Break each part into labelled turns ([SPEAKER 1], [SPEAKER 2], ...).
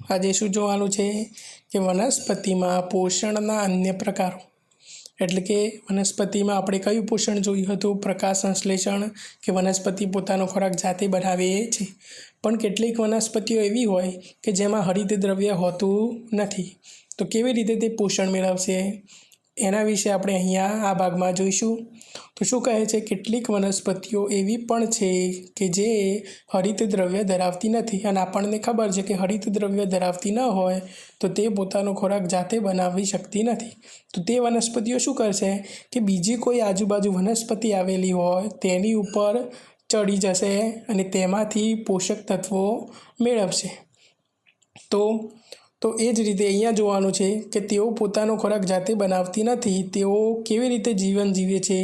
[SPEAKER 1] આજે શું જોવાનું છે કે વનસ્પતિમાં પોષણના અન્ય પ્રકારો, એટલે કે વનસ્પતિમાં આપણે કયું પોષણ જોયું હતું? પ્રકાશ સંશ્લેષણ, કે વનસ્પતિ પોતાનો ખોરાક જાતે બનાવે છે. પણ કેટલીક વનસ્પતિઓ એવી હોય કે જેમાં હરિત દ્રવ્ય હોતું નથી, તો કેવી રીતે તે પોષણ મેળવશે એના વિશે આપણે અહીંયા આ ભાગમાં જોઈશું. તો શું કહે છે, કેટલીક વનસ્પતિઓ એવી પણ છે કે જે હરિત દ્રવ્ય ધરાવતી નથી, અને આપણને ખબર છે કે હરિત દ્રવ્ય ધરાવતી ન હોય તો તે પોતાનો ખોરાક જાતે બનાવી શકતી નથી. તો તે વનસ્પતિઓ શું કરશે કે બીજી કોઈ આજુબાજુ વનસ્પતિ આવેલી હોય તેની ઉપર ચડી જશે અને તેમાંથી પોષક તત્વો મેળવશે. તો એ જ રીતે અહીંયા જોવાનું છે કે તેઓ પોતાનો ખોરાક જાતે બનાવતી નથી. તેઓ કેવી રીતે જીવન જીવે છે?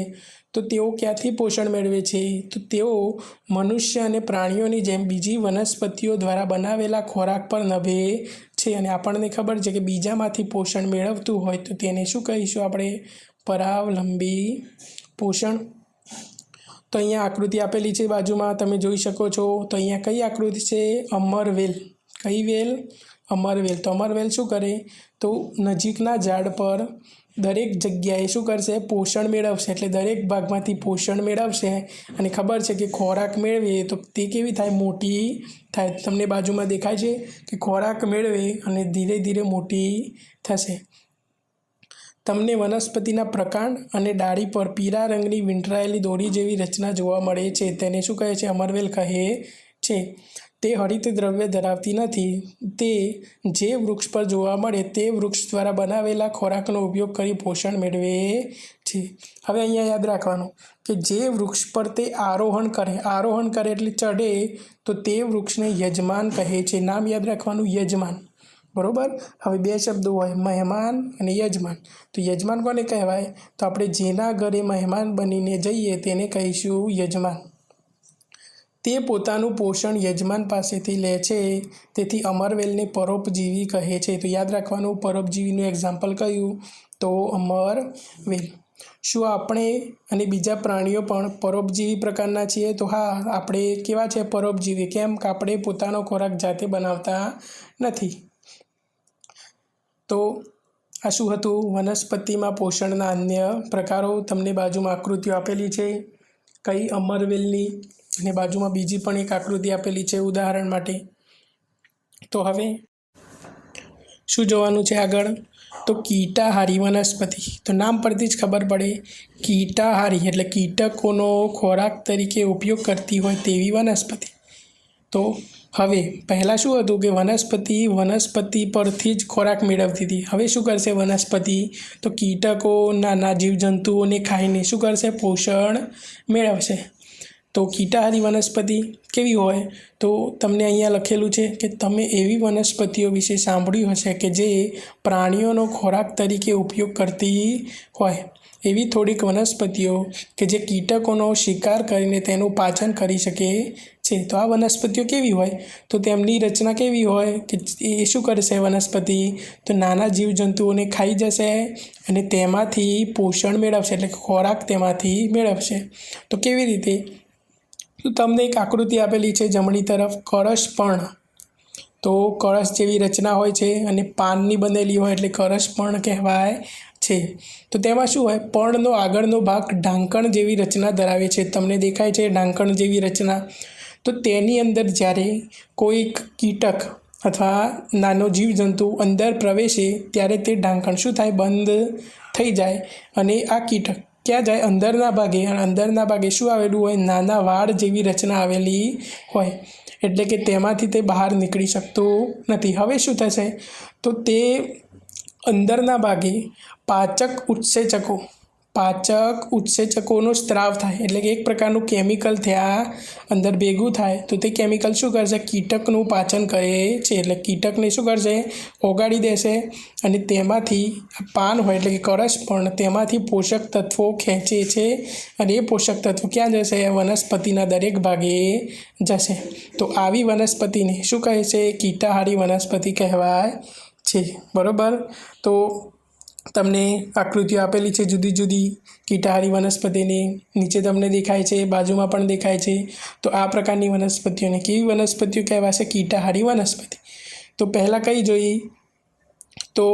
[SPEAKER 1] તો તેઓ ક્યાંથી પોષણ મેળવે છે? તો તેઓ મનુષ્ય અને પ્રાણીઓની જેમ બીજી વનસ્પતિઓ દ્વારા બનાવેલા ખોરાક પર નભે છે. અને આપણને ખબર છે કે બીજામાંથી પોષણ મેળવતું હોય તો તેને શું કહીશું આપણે? પરાવલંબી પોષણ. તો અહીંયા આકૃતિ આપેલી છે બાજુમાં, તમે જોઈ શકો છો. તો અહીંયા કઈ આકૃતિ છે? અમરવેલ. કઈ વેલ? અમરવેલ. તો અમરવેલ શું કરે? તો નજીકના ઝાડ પર દરેક જગ્યાએ શું કરશે? પોષણ મેળવશે. એટલે દરેક ભાગમાંથી પોષણ મેળવશે અને ખબર છે કે ખોરાક મેળવે તો તે કેવી થાય? મોટી થાય. તમને બાજુમાં દેખાય છે કે ખોરાક મેળવે અને ધીરે ધીરે મોટી થશે. તમને વનસ્પતિના પ્રકાંડ અને ડાળી પર પીળા રંગની વીંટળાયેલી દોરી જેવી રચના જોવા મળે છે. તેને શું કહે છે? અમરવેલ કહે છે. તે હરિત દ્રવ્ય ધરાવતી નથી. તે જે વૃક્ષ પર જોવા મળે તે વૃક્ષ દ્વારા બનાવેલા ખોરાકનો ઉપયોગ કરી પોષણ મેળવે છે. હવે અહીંયા યાદ રાખવાનું કે જે વૃક્ષ પર તે આરોહણ કરે એટલે ચડે, તો તે વૃક્ષને યજમાન કહે છે. નામ યાદ રાખવાનું, યજમાન. બરાબર. હવે બે શબ્દો હોય, મહેમાન અને યજમાન. તો યજમાન કોને કહેવાય? તો આપણે જેના ઘરે મહેમાન બનીને જઈએ તેને કહીશું યજમાન. તે પોતાનું પોષણ યજમાન પાસેથી લે છે, તેથી અમરવેલને પરોપજીવી કહે છે. તો યાદ રાખવાનું, પરોપજીવીનું એક્ઝામ્પલ કયું? તો અમરવેલ. શું આપણે અને બીજા પ્રાણીઓ પણ પરોપજીવી પ્રકારના છીએ? તો હા, આપણે કેવા છે? પરોપજીવી. કેમ કે આપણે પોતાનો ખોરાક જાતે બનાવતા નથી. તો આ શું હતું? વનસ્પતિમાં પોષણના અન્ય પ્રકારો. તમને બાજુમાં આકૃતિઓ આપેલી છે, કઈ? અમરવેલની. અને બાજુમાં બીજી પણ એક આકૃતિ આપેલી છે ઉદાહરણ માટે. તો હવે શું જોવાનું છે આગળ? તો કીટાહારી વનસ્પતિ. તો નામ પરથી જ ખબર પડે, કીટાહારી એટલે કીટકોનો ખોરાક તરીકે ઉપયોગ કરતી હોય તેવી વનસ્પતિ. તો હવે પહેલાં શું હતું કે વનસ્પતિ પરથી જ ખોરાક મેળવતી હતી. હવે શું કરશે વનસ્પતિ? તો કીટકો, નાના જીવજંતુઓને ખાઈને શું કરશે? પોષણ મેળવશે. તો કીટાહારી વનસ્પતિ કેવી હોય? તો તમને અહીંયા લખેલું છે કે તમે એવી વનસ્પતિઓ વિશે સાંભળ્યું હશે કે જે પ્રાણીઓનો ખોરાક તરીકે ઉપયોગ કરતી હોય. એવી થોડીક વનસ્પતિઓ કે જે કીટકોનો શિકાર કરીને તેનું પાચન કરી શકે છે. તો આ વનસ્પતિઓ કેવી હોય? તો તેમની રચના કેવી હોય કે એ શું કરશે વનસ્પતિ? તો નાના જીવજંતુઓને ખાઈ જશે અને તેમાંથી પોષણ મેળવશે, એટલે ખોરાક તેમાંથી મેળવશે. તો કેવી રીતે? તો તમને એક આકૃતિ આપેલી છે જમણી તરફ, કળશપર્ણ. તો કળશ જેવી રચના હોય છે અને પાનની બનેલી હોય એટલે કળશપર્ણ કહેવાય છે. તો તેમાં શું હોય? પર્ણનો આગળનો ભાગ ઢાંકણ જેવી રચના ધરાવે છે. તમને દેખાય છે ઢાંકણ જેવી રચના. તો તેની અંદર જ્યારે કોઈક કીટક અથવા નાનો જીવજંતુ અંદર પ્રવેશે ત્યારે તે ઢાંકણ શું થાય? બંધ થઈ જાય અને આ કીટક ક્યાં જાય? અંદરના ભાગે. અને અંદરના ભાગે શું આવેલું હોય? નાના વાળ જેવી રચના આવેલી હોય, એટલે કે તેમાંથી તે બહાર નીકળી શકતું નથી. હવે શું થશે? તો તે અંદરના ભાગે પાચક ઉત્સેચકોનો સ્ત્રાવ થાય, એટલે કે એક પ્રકારનું કેમિકલ ત્યાં અંદર ભેગું થાય. તો તે કેમિકલ શું કરશે? કીટકનું પાચન કરે છે. એટલે કીટકને શું કરશે? ઓગાળી દેશે અને તેમાંથી પાન હોય એટલે કે કળશ પણ તેમાંથી પોષક તત્વો ખેંચે છે અને એ પોષક તત્વો ક્યાં જશે? વનસ્પતિના દરેક ભાગે જશે. તો આવી વનસ્પતિને શું કહે છે? કીટાહારી વનસ્પતિ કહેવાય છે. બરાબર. તો તમને આકૃતિઓ આપેલી છે જુદી જુદી કીટાહારી વનસ્પતિની. નીચે તમને દેખાય છે, બાજુમાં પણ દેખાય છે. તો આ પ્રકારની વનસ્પતિઓને કેવી વનસ્પતિઓ કહેવાશે? કીટાહારી વનસ્પતિ. તો પહેલાં કઈ જોઈ તો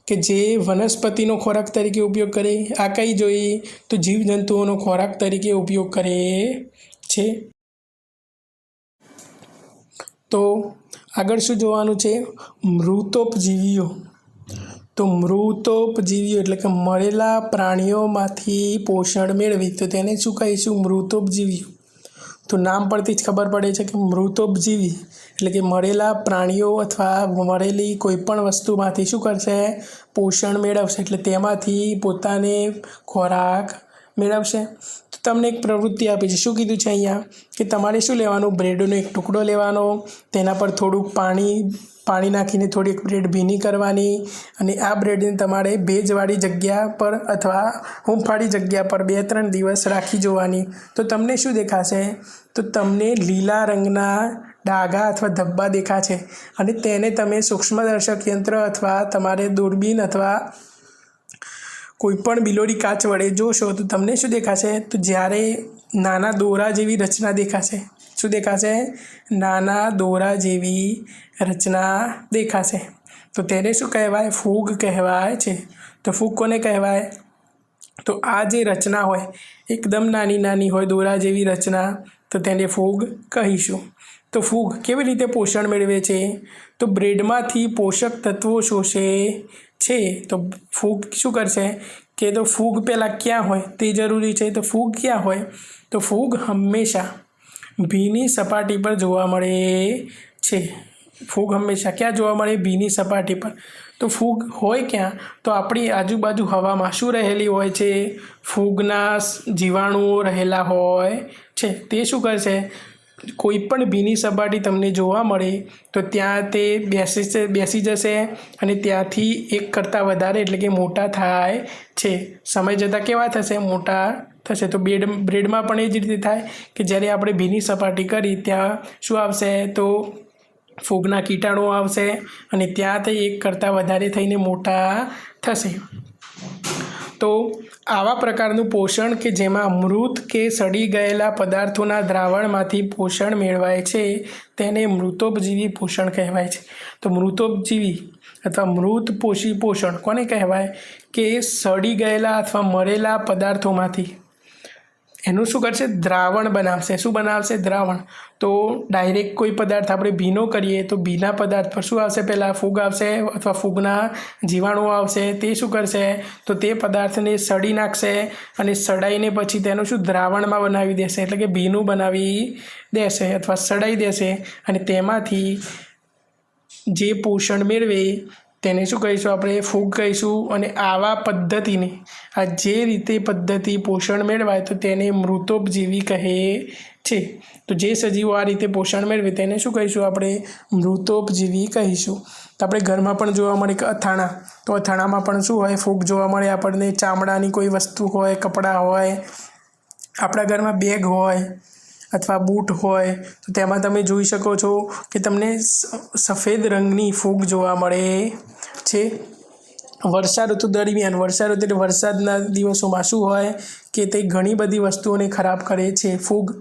[SPEAKER 1] કે જે વનસ્પતિનો ખોરાક તરીકે ઉપયોગ કરે. આ કઈ જોઈ તો જીવજંતુઓનો ખોરાક તરીકે ઉપયોગ કરે છે. તો આગળ શું જોવાનું છે? મૃતોપજીવીઓ. તો મૃતોપજીવીઓ એટલે કે મરેલા પ્રાણીઓમાંથી પોષણ મેળવી, તો તેને શું કહીશું? મૃતોપજીવીઓ. તો નામ પરથી જ ખબર પડે છે કે મૃતોપજીવી એટલે કે મરેલા પ્રાણીઓ અથવા મરેલી કોઈપણ વસ્તુમાંથી શું કરશે? પોષણ મેળવશે, એટલે તેમાંથી પોતાને ખોરાક મેળવશે. તો તમને એક પ્રવૃત્તિ આપી છે. શું કીધું છે અહીંયા? કે તમારે શું લેવાનું? બ્રેડનો એક ટુકડો લેવાનો, તેના પર થોડુંક પાણી નાખીને થોડીક બ્રેડ ભીની કરવાની, અને આ બ્રેડને તમારે ભેજવાળી જગ્યા પર અથવા હૂંફાળી જગ્યા પર 2-3 દિવસ રાખી જોવાની. તો તમને શું દેખાશે? તો તમને લીલા રંગના ડાઘા અથવા ધબ્બા દેખાશે, અને તેને તમે સૂક્ષ્મદર્શક યંત્ર અથવા તમારે દૂરબીન અથવા કોઈપણ બિલોડી કાચ વડે જોશો તો તમને શું દેખાશે? તો જ્યારે નાના દોરા જેવી રચના દેખાશે. શું દેખાશે? નાના દોરા જેવી રચના દેખાશે. તો તેને શું કહેવાય? ફૂગ કહેવાય છે. તો ફૂગ કોને કહેવાય? તો આ જે રચના હોય એકદમ નાની હોય, દોરા જેવી રચના, તો તેને ફૂગ કહીશું. તો ફૂગ કેવી રીતે પોષણ મેળવે છે? તો બ્રેડમાંથી પોષક તત્વો શોષે છે. તો ફૂગ શું કરશે કે તો ફૂગ પહેલાં ક્યાં હોય તે જરૂરી છે. તો ફૂગ ક્યાં હોય? તો ફૂગ હંમેશા ભીની સપાટી પર જોવા મળે છે. ફૂગ હંમેશા ક્યાં જોવા મળે? ભીની સપાટી પર. તો ફૂગ હોય ક્યાં? તો આપણી આજુબાજુ હવામાં શું રહેલી હોય છે? ફૂગના જીવાણુઓ રહેલા હોય છે. તે શું કરશે? કોઈ પણ ભીની સપાટી તમને જોવા મળે તો ત્યાં તે બેસી જશે, અને ત્યાંથી એક કરતાં વધારે એટલે કે મોટા થાય છે. સમય જતાં કેવા થશે? મોટા થશે. તો બ્રેડમાં પણ એ જ રીતે થાય કે જ્યારે આપણે ભીની સપાટી કરી ત્યાં શું આવશે? તો ફૂગના કીટાણુઓ આવશે, અને ત્યાં તે એક કરતાં વધારે થઈને મોટા થશે. તો આવા પ્રકારનું પોષણ કે જેમાં મૃત કે સડી ગયેલા પદાર્થોના દ્રાવણમાંથી પોષણ મેળવાય છે તેને મૃતોપજીવી પોષણ કહેવાય છે. તો મૃતોપજીવી અથવા મૃત પોષી પોષણ કોને કહેવાય? કે સડી ગયેલા અથવા મરેલા પદાર્થોમાંથી એનું શું કરશે? દ્રાવણ બનાવશે. શું બનાવશે? દ્રાવણ. તો ડાયરેક્ટ કોઈ પદાર્થ આપણે ભીનો કરીએ તો ભીના પદાર્થ પર શું આવશે? પહેલાં ફૂગ આવશે અથવા ફૂગના જીવાણુઓ આવશે. તે શું કરશે? તો તે પદાર્થને સડી નાખશે, અને સડાઈને પછી તેનું શું? દ્રાવણમાં બનાવી દેશે, એટલે કે ભીનું બનાવી દેશે અથવા સડાઈ દેશે, અને તેમાંથી જે પોષણ મેળવે તેને શું કહીશું? આપણે ફૂગ કહીશું. અને આવા પદ્ધતિને આ જે રીતે પદ્ધતિ પોષણ મેળવાય તો તેને મૃતોપજીવી કહે છે. તો જે સજીવો આ રીતે પોષણ મેળવે તેને શું કહીશું? આપણે મૃતોપજીવી કહીશું. તો આપણે ઘરમાં પણ જોવા મળે કે અથાણા, તો અથાણામાં પણ શું હોય? ફૂગ જોવા મળે આપણને. ચામડાની કોઈ વસ્તુ હોય, કપડાં હોય, આપણા ઘરમાં બેગ હોય અથવા બૂટ હોય, તો તેમાં તમે જોઈ શકો છો કે તમને સફેદ રંગની ફૂગ જોવા મળે છે. વર્ષા ઋતુ દરમિયાન, વર્ષા ઋતુ એટલે વરસાદના દિવસોમાં શું હોય કે તે ઘણી બધી વસ્તુઓને ખરાબ કરે છે ફૂગ.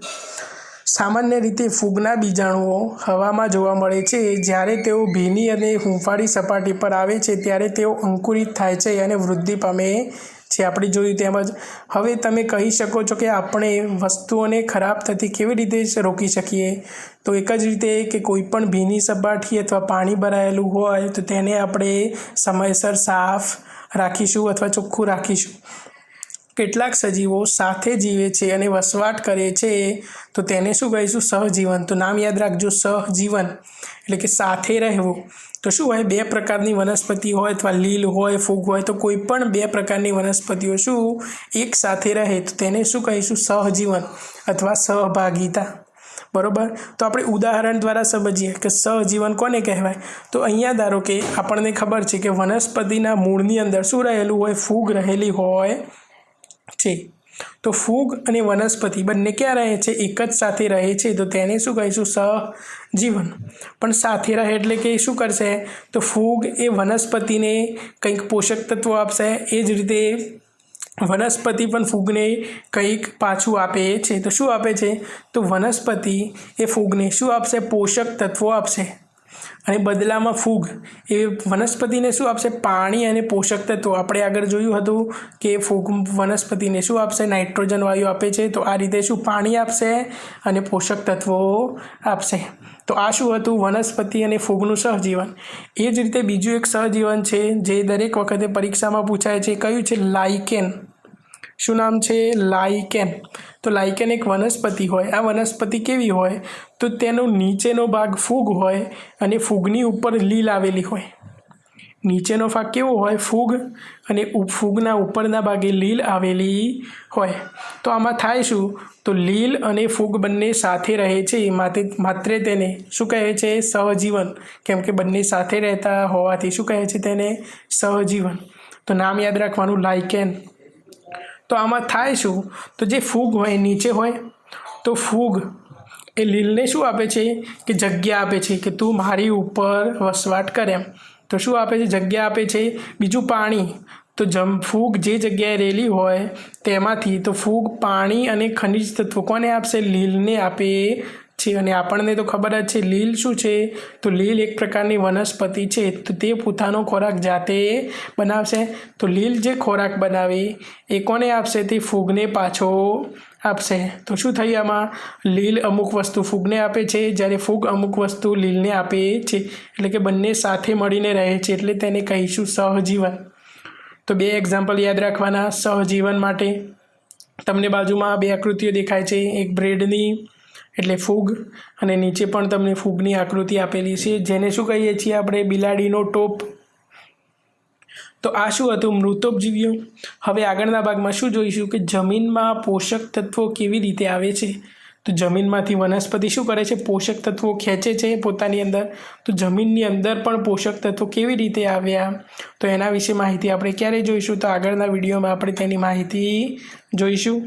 [SPEAKER 1] સામાન્ય રીતે ફૂગના બીજાણુઓ હવામાં જોવા મળે છે. જ્યારે તેઓ ભીની અને હૂંફાળી સપાટી પર આવે છે ત્યારે તેઓ અંકુરિત થાય છે અને વૃદ્ધિ પામે છે. આપણે જોયું તેમજ. હવે તમે કહી શકો છો કે આપણે વસ્તુઓને ખરાબ થતી કેવી રીતે રોકી શકીએ? તો એક જ રીતે કે કોઈ પણ ભીની સપાટી અથવા પાણી ભરાયેલું હોય તો તેને આપણે સમયસર સાફ રાખીશું અથવા ચોખ્ખું રાખીશું. કેટલાક સજીવો સાથે જીવે છે અને વસવાટ કરે છે તો તેને શું કહીશું? સહજીવન. તો નામ યાદ રાખજો, સહજીવન એટલે કે સાથે રહેવું. તો શું હોય? 2 પ્રકારની વનસ્પતિ હોય અથવા લીલ હોય, ફૂગ હોય, તો કોઈ પણ 2 પ્રકારની વનસ્પતિઓ શું એક સાથે રહે તો તેને શું કહીશું? સહજીવન અથવા સહભાગિતા. બરાબર. તો આપણે ઉદાહરણ દ્વારા સમજીએ કે સહજીવન કોને કહેવાય. તો અહીંયા ધારો કે આપણને ખબર છે કે વનસ્પતિના મૂળની અંદર શું રહેલું હોય? ફૂગ રહેલી હોય છે. તો ફૂગ અને વનસ્પતિ બંને ક્યાં રહે છે? એક જ સાથે રહે છે, તો તેને શું કહીશું? સહજીવન. પણ સાથે રહે એટલે કે શું કરશે? તો ફૂગ એ વનસ્પતિને કંઈક પોષક તત્વો આપશે, એ જ રીતે વનસ્પતિ પણ ફૂગને કંઈક પાછું આપે છે. તો શું આપે છે? તો વનસ્પતિ એ ફૂગને શું આપશે? પોષક તત્વો આપશે. અને બદલામાં ફૂગ એ વનસ્પતિને શું આપશે? પાણી અને પોષક તત્વો. આપણે આગળ જોયું હતું કે ફૂગ વનસ્પતિને શું આપશે? નાઇટ્રોજન વાયુ આપે છે. તો આ રીતે શું? પાણી આપશે અને પોષક તત્વો આપશે. તો આ શું હતું? વનસ્પતિ અને ફૂગનું સહજીવન. એ જ રીતે બીજું એક સહજીવન છે જે દરેક વખતે પરીક્ષામાં પૂછાય છે. કયું છે? લાઇકેન. શું નામ છે? લાઇકેન. તો લાઇકેન એક વનસ્પતિ હોય. આ વનસ્પતિ કેવી હોય? તો તેનો નીચેનો ભાગ ફૂગ હોય અને ફૂગની ઉપર લીલ આવેલી હોય. નીચેનો ભાગ કેવો હોય? ફૂગ, અને ફૂગના ઉપરના ભાગે લીલ આવેલી હોય. તો આમાં થાય શું? તો લીલ અને ફૂગ બંને સાથે રહે છે, માત્ર તેને શું કહે છે? સહજીવન. કેમ કે બંને સાથે રહેતા હોવાથી શું કહે છે તેને? સહજીવન. તો નામ યાદ રાખવાનું, લાઇકેન. તો આમાં થાય શું? તો જે ફૂગ હોય નીચે હોય, તો ફૂગ એ લીલને શું આપે છે? કે જગ્યા આપે છે કે તું મારી ઉપર વસવાટ કરે એમ. તો શું આપે છે? જગ્યા આપે છે. બીજું પાણી. તો ફૂગ જે જગ્યાએ રહેલી હોય તેમાંથી તો ફૂગ પાણી અને ખનિજ તત્વો કોને આપશે? લીલને આપે છે. અને આપણને તો ખબર જ છે લીલ શું છે? તો લીલ એક પ્રકારની વનસ્પતિ છે. તો તે પોતાનો ખોરાક જાતે બનાવશે. તો લીલ જે ખોરાક બનાવે એ કોને આપશે? તે ફૂગને પાછો આપશે. તો શું થયું આમાં? લીલ અમુક વસ્તુ ફૂગને આપે છે, જ્યારે ફૂગ અમુક વસ્તુ લીલને આપે છે. એટલે કે બંને સાથે મળીને રહે છે, એટલે તેને કહીશું સહજીવન. તો 2 એક્ઝામ્પલ યાદ રાખવાના સહજીવન માટે. તમને બાજુમાં 2 આકૃતિઓ દેખાય છે. એક બ્રેડની એટલે ફૂગ, અને નીચે પણ તમને ફૂગની આકૃતિ આપેલી છે, જેને શું કહીએ છીએ આપણે? બિલાડીનો ટોપ. તો આ શું હતું? મૃતોપજીવીઓ. હવે આગળના ભાગમાં શું જોઈશું? કે જમીનમાં પોષક તત્વો કેવી રીતે આવે છે. તો જમીનમાંથી વનસ્પતિ શું કરે છે? પોષક તત્વો ખેંચે છે પોતાની અંદર. તો જમીનની અંદર પણ પોષક તત્વો કેવી રીતે આવ્યા? તો એના વિશે માહિતી આપણે ક્યારે જોઈશું? તો આગળના વિડીયોમાં આપણે તેની માહિતી જોઈશું.